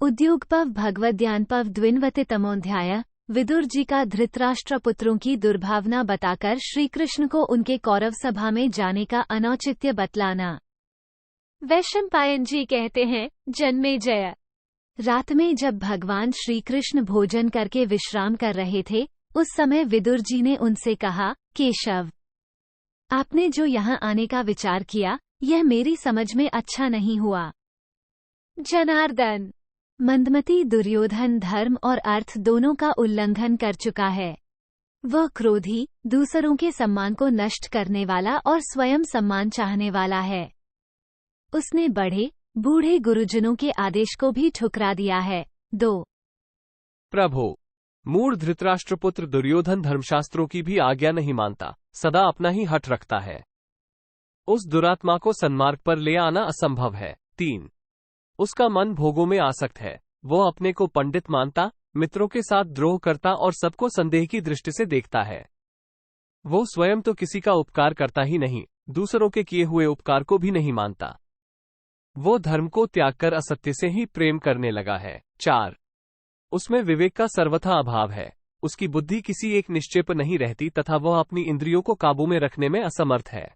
उद्योगपव भगवद्यानपव द्विन्वतितमोऽध्याय। विदुर जी का धृतराष्ट्र पुत्रों की दुर्भावना बताकर श्रीकृष्ण को उनके कौरव सभा में जाने का अनौचित्य बतलाना। वैशंपायन जी कहते हैं, जन्मेजय, रात में जब भगवान श्रीकृष्ण भोजन करके विश्राम कर रहे थे, उस समय विदुर जी ने उनसे कहा, केशव, आपने जो यहाँ आने का विचार किया, यह मेरी समझ में अच्छा नहीं हुआ। जनार्दन, मंदमती दुर्योधन धर्म और अर्थ दोनों का उल्लंघन कर चुका है। वह क्रोधी, दूसरों के सम्मान को नष्ट करने वाला और स्वयं सम्मान चाहने वाला है। उसने बड़े बूढ़े गुरुजनों के आदेश को भी ठुकरा दिया है। 2 प्रभु, मूढ़ धृतराष्ट्रपुत्र दुर्योधन धर्मशास्त्रों की भी आज्ञा नहीं मानता, सदा अपना ही हठ रखता है। उस दुरात्मा को सन्मार्ग पर ले आना असंभव है। 3 उसका मन भोगों में आसक्त है। वो अपने को पंडित मानता, मित्रों के साथ द्रोह करता और सबको संदेह की दृष्टि से देखता है। वो स्वयं तो किसी का उपकार करता ही नहीं, दूसरों के किए हुए उपकार को भी नहीं मानता। वो धर्म को त्याग कर असत्य से ही प्रेम करने लगा है। 4 उसमें विवेक का सर्वथा अभाव है। उसकी बुद्धि किसी एक निश्चय पर नहीं रहती तथा वह अपनी इंद्रियों को काबू में रखने में असमर्थ है।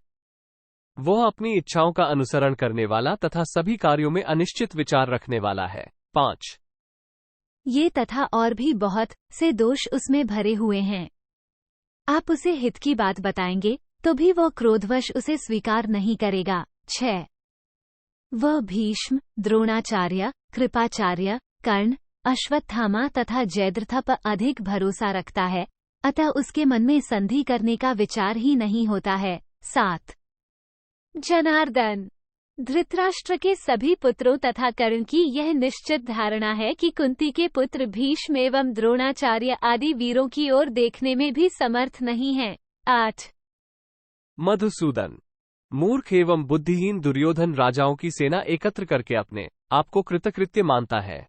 वह अपनी इच्छाओं का अनुसरण करने वाला तथा सभी कार्यों में अनिश्चित विचार रखने वाला है। 5 ये तथा और भी बहुत से दोष उसमें भरे हुए हैं। आप उसे हित की बात बताएंगे तो भी वह क्रोधवश उसे स्वीकार नहीं करेगा। 6 वह भीष्म, द्रोणाचार्य, कृपाचार्य, कर्ण, अश्वत्थामा तथा जयद्रथ पर अधिक भरोसा रखता है, अतः उसके मन में संधि करने का विचार ही नहीं होता है। 7 जनार्दन, धृतराष्ट्र के सभी पुत्रों तथा कर्ण की यह निश्चित धारणा है कि कुंती के पुत्र भीष्म एवं द्रोणाचार्य आदि वीरों की ओर देखने में भी समर्थ नहीं है। 8 मधुसूदन, मूर्ख एवं बुद्धिहीन दुर्योधन राजाओं की सेना एकत्र करके अपने आप को कृतकृत्य मानता है।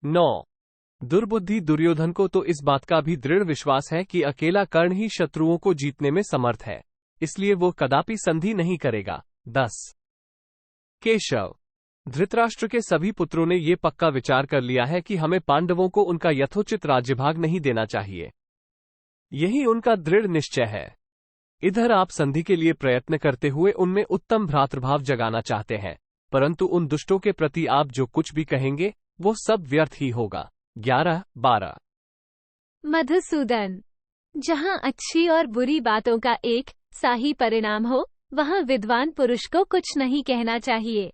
9 दुर्बुद्धि दुर्योधन को तो इस बात का भी दृढ़ विश्वास है कि अकेला कर्ण ही शत्रुओं को जीतने में समर्थ है, इसलिए वो कदापि संधि नहीं करेगा। 10 केशव, धृतराष्ट्र के सभी पुत्रों ने ये पक्का विचार कर लिया है कि हमें पांडवों को उनका यथोचित राज्यभाग नहीं देना चाहिए। यही उनका दृढ़ निश्चय है। इधर आप संधि के लिए प्रयत्न करते हुए उनमें उत्तम भ्रातृभाव जगाना चाहते हैं, परंतु उन दुष्टों के प्रति आप जो कुछ भी कहेंगे वो सब व्यर्थ ही होगा। 11-12 मधुसूदन, जहाँ अच्छी और बुरी बातों का एक सा ही परिणाम हो, वहाँ विद्वान पुरुष को कुछ नहीं कहना चाहिए।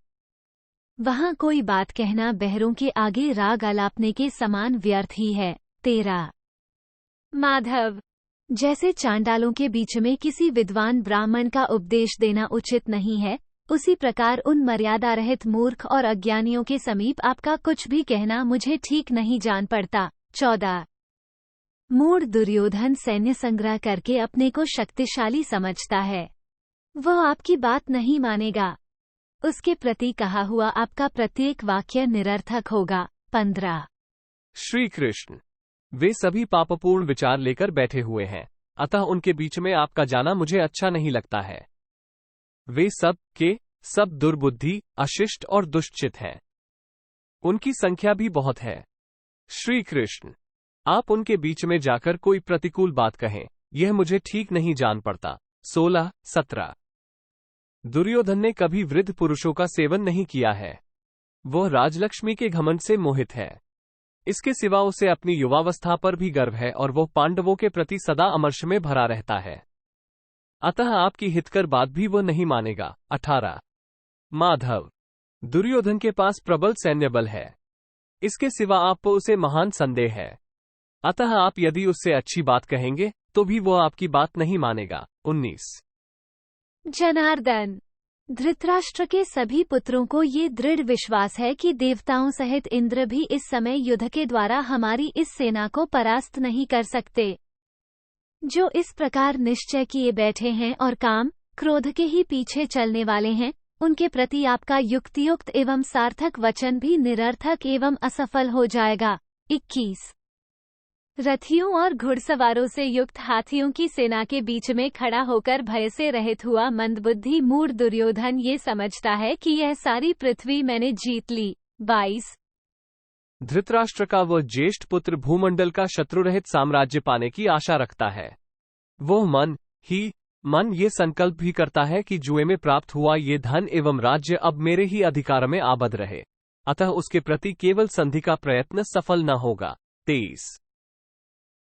वहाँ कोई बात कहना बहरों के आगे राग आलापने के समान व्यर्थ ही है। 13 माधव, जैसे चांडालों के बीच में किसी विद्वान ब्राह्मण का उपदेश देना उचित नहीं है, उसी प्रकार उन मर्यादा रहित मूर्ख और अज्ञानियों के समीप आपका कुछ भी कहना मुझे ठीक नहीं जान पड़ता। 14 मूढ़ दुर्योधन सैन्य संग्रह करके अपने को शक्तिशाली समझता है। वह आपकी बात नहीं मानेगा। उसके प्रति कहा हुआ आपका प्रत्येक वाक्य निरर्थक होगा। 15 श्री कृष्ण, वे सभी पापपूर्ण विचार लेकर बैठे हुए हैं, अतः उनके बीच में आपका जाना मुझे अच्छा नहीं लगता है। वे सब के सब दुर्बुद्धि, अशिष्ट और दुष्चित हैं। उनकी संख्या भी बहुत है। श्री कृष्ण, आप उनके बीच में जाकर कोई प्रतिकूल बात कहें, यह मुझे ठीक नहीं जान पड़ता। 16-17 दुर्योधन ने कभी वृद्ध पुरुषों का सेवन नहीं किया है। वह राजलक्ष्मी के घमंड से मोहित है। इसके सिवा उसे अपनी युवावस्था पर भी गर्व है और वह पांडवों के प्रति सदा अमर्ष में भरा रहता है, अतः आपकी हितकर बात भी वह नहीं मानेगा। 18 माधव, दुर्योधन के पास प्रबल सैन्य बल है, इसके सिवा आप पर उसे महान संदेह है, अतः आप यदि उससे अच्छी बात कहेंगे तो भी वो आपकी बात नहीं मानेगा। 19 जनार्दन, धृतराष्ट्र के सभी पुत्रों को ये दृढ़ विश्वास है कि देवताओं सहित इंद्र भी इस समय युद्ध के द्वारा हमारी इस सेना को परास्त नहीं कर सकते। जो इस प्रकार निश्चय किए बैठे हैं और काम क्रोध के ही पीछे चलने वाले हैं, उनके प्रति आपका युक्तियुक्त एवं सार्थक वचन भी निरर्थक एवं असफल हो जाएगा। 21 रथियों और घुड़सवारों से युक्त हाथियों की सेना के बीच में खड़ा होकर भय से रहित हुआ मंदबुद्धि मूढ़ दुर्योधन ये समझता है कि यह सारी पृथ्वी मैंने जीत ली। 22 धृतराष्ट्र का वह ज्येष्ठ पुत्र भूमंडल का शत्रुरहित साम्राज्य पाने की आशा रखता है। वो मन ये संकल्प भी करता है कि जुए में प्राप्त हुआ ये धन एवं राज्य अब मेरे ही अधिकार में आबद्ध रहे, अतः उसके प्रति केवल संधि का प्रयत्न सफल न होगा। 23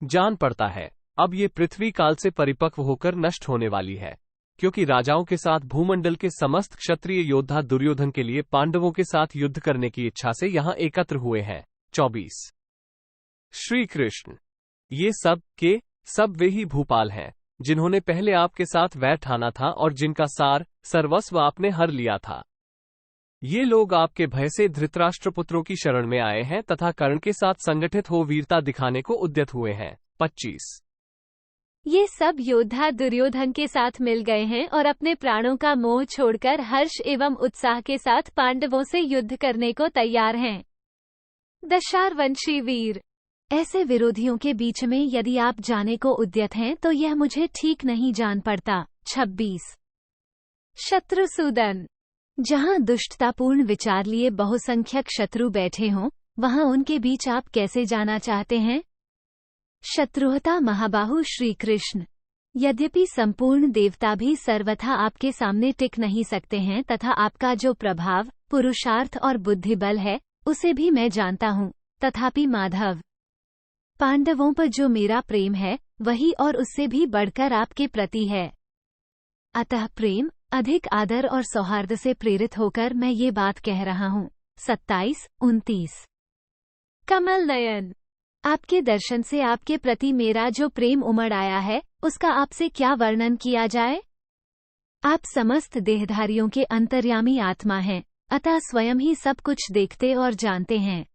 जान पड़ता है अब ये पृथ्वी काल से परिपक्व होकर नष्ट होने वाली है, क्योंकि राजाओं के साथ भूमंडल के समस्त क्षत्रिय योद्धा दुर्योधन के लिए पांडवों के साथ युद्ध करने की इच्छा से यहाँ एकत्र हुए हैं। 24 श्री कृष्ण ये सब वे ही भूपाल हैं जिन्होंने पहले आपके साथ वैर ठाना था और जिनका सार सर्वस्व आपने हर लिया था। ये लोग आपके भय से धृतराष्ट्र पुत्रों की शरण में आए हैं तथा कर्ण के साथ संगठित हो वीरता दिखाने को उद्यत हुए हैं। 25 ये सब योद्धा दुर्योधन के साथ मिल गए हैं और अपने प्राणों का मोह छोड़कर हर्ष एवं उत्साह के साथ पांडवों से युद्ध करने को तैयार हैं। दशारवंशी वीर ऐसे विरोधियों के बीच में यदि आप जाने को उद्यत हैं तो यह मुझे ठीक नहीं जान पड़ता। 26 शत्रुसूदन जहां दुष्टतापूर्ण विचार लिए बहुसंख्यक शत्रु बैठे हों, वहां उनके बीच आप कैसे जाना चाहते हैं? शत्रुहता महाबाहु श्री कृष्ण यद्यपि संपूर्ण देवता भी सर्वथा आपके सामने टिक नहीं सकते हैं तथा आपका जो प्रभाव, पुरुषार्थ और बुद्धिबल है उसे भी मैं जानता हूँ, तथापि माधव पांडवों पर जो मेरा प्रेम है वही और उससे भी बढ़कर आपके प्रति है। अतः प्रेम, अधिक आदर और सौहार्द से प्रेरित होकर मैं ये बात कह रहा हूँ। 27-29 कमल नयन आपके दर्शन से आपके प्रति मेरा जो प्रेम उमड़ आया है उसका आपसे क्या वर्णन किया जाए। आप समस्त देहधारियों के अंतर्यामी आत्मा हैं, अतः स्वयं ही सब कुछ देखते और जानते हैं।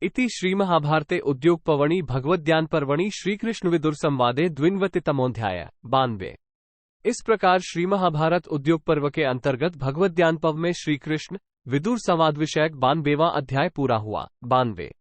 इति श्रीमहाभारते उद्योगपर्वणि भगवद्ज्ञानपर्वणि श्रीकृष्ण विदुर संवादे 92 92। इस प्रकार श्रीमहाभारत उद्योग पर्व के अंतर्गत भगवद्ज्ञान पर्व में श्रीकृष्ण विदुर संवाद विषयक 92वां अध्याय पूरा हुआ। 92।